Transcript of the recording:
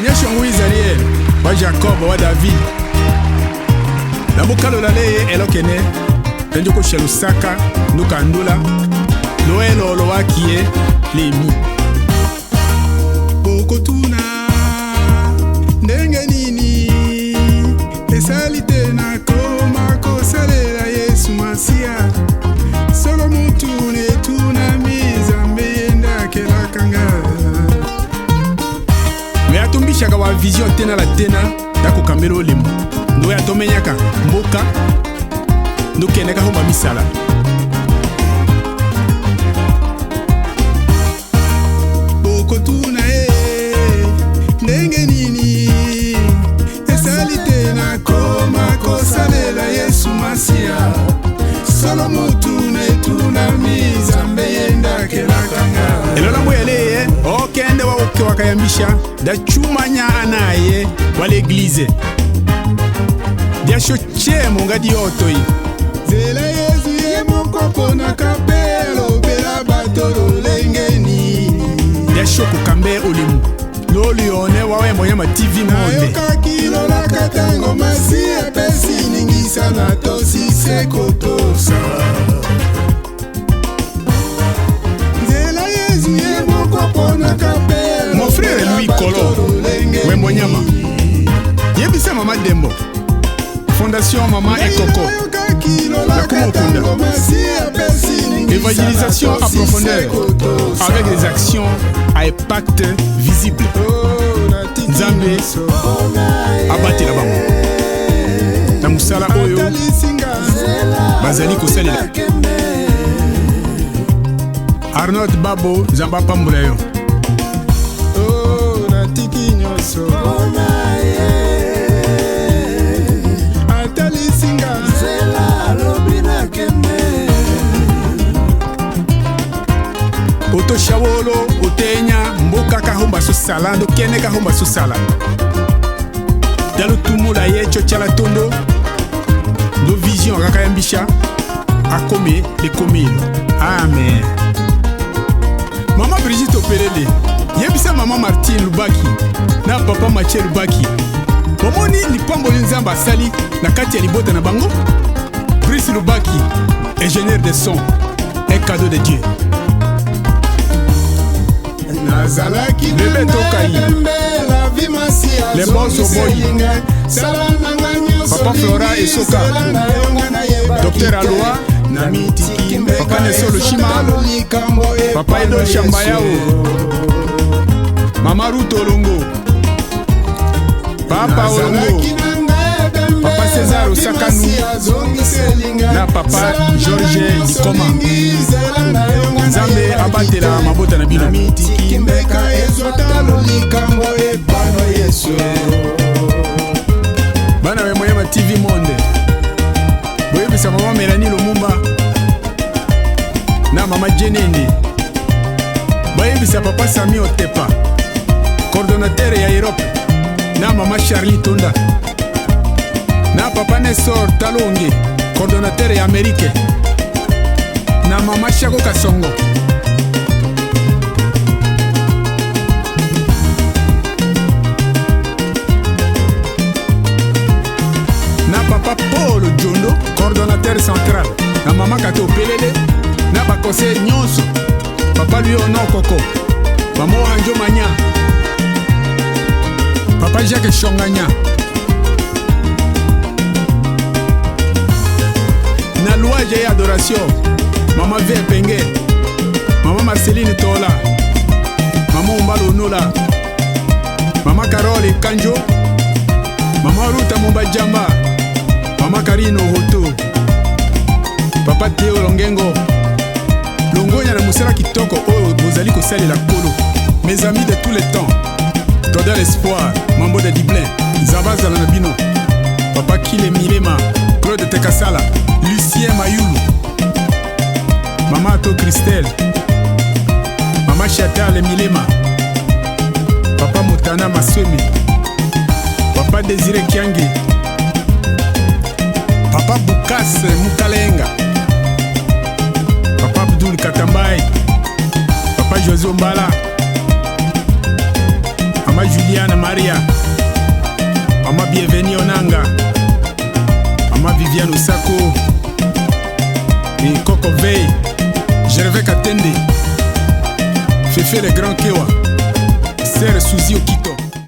Nyashongo Israël, wa Jacob, wa David. La bokalo la leye elokene. Tenjoko Shelusaka, Nukandula. Noelo loa kie lemi. Bokotuna ndenge nini esalite na koma kosalela Yesu Masia. Solo mutu netuna mizambe yenda kelakanga. Me atumbishaka wa vision tena la tena dako kambelo lemu. Ndo ya tomenyaka mboka ndo keneka homba misala. Bokotuna ndenge nini esalite na koma kosalela Yesu Masia. Solo mutu netuna mizambe yenda kelakanga. Elola mwele okende wa uke wakayambisha da chumanya anaye wa l'eglise. Dia choche monga di otoi. Zela Yesu ye mokoko na kapelo bela batoro lengeni. Dia choko kambe olimu. Loli one wawe moyama TV monde. Yoka kilo la katango masi epesi ningisa na tosi sekotosa. Zela Yesu ye mokoko na kapelo. Mon frère Louis Kolo. Wembonyama. Yebisa mama Dembo. Fondation Maman et Coco. Évangélisation à profondeur avec des actions à impact visible. Nzambe abati la bango. Na musala oyo bazali kosalela. Arnold Babo Zamba Pambula yo. Oh natiki nyoso. Oto shawolo, otenya, mboka kahomba susala, ndo kene kahomba susala. Dalo tumula ye chochala tondo, ndo vision kakayambisha, akome le komilo. Amen. Mama Brigitte Opelele, yebisa mama Martine Lubaki, na papa Mathieu Lubaki. Bomoni lipambo linzamba sali, na kati ya libota na bango. Brice Lubaki, ingénieur de son, un cadeau de Dieu. Bébé Tokaï, les bons au boy, Papa Flora et Soka, Docteur Aloa, Papa Nesolo Shima, Papa Edo Shambayao, Mama Ruth Olongo, Papa Olongo, Papa César Osakanou, na Papa Georges Dikoma. Nzambe abatela mabota na bino. Bana we moyema TV monde. Boyebisa mama Mélanie Lumumba na mama Jenene. Boyebisa papa Sami Otepa, coordonnateur ya Europe, na mama Charlie Tonda, na papa Nesor Talonge, coordonnateur ya Amérique, na mama Shako Kasongo. Na papa Paul Djondo, coordonnateur central, na mama Kato Pelele, na ba conseil nyonso, papa Lyono Koko, mama Anjo Manya, papa Jacques Shonganya, na louange et adoration, Maman Vert Penge, Maman Marceline Tola, Maman Umbalo Nola, Maman Carole Kanjo, Maman Ruta Mumbajamba, Maman Karino Hoto, Papa Théo Longengo, Longonya na Musara Kitoko, oh, Bozali Kosali la Kolo, mes amis de tous les temps, Toda l'Espoir, Mambo de Diblin, Zabaza Lanabino, Papa Kile Milema, Claude Tekasala, Lucien Mayoulou, Maman Ato Christelle, Maman Chatal Milema, Papa Moutana Maswemi, Papa Désiré Kiangi, Papa Bukas Mukalenga, Papa Abdul Katambai, Papa José Ombala, Maman Julie Liliane Maria, Mama Bienvenue Onanga, Mama Viviane Osako, et Coco Veil, Gervais Katende, Fefe le Grand Kewa, Sœur Suzy Okito.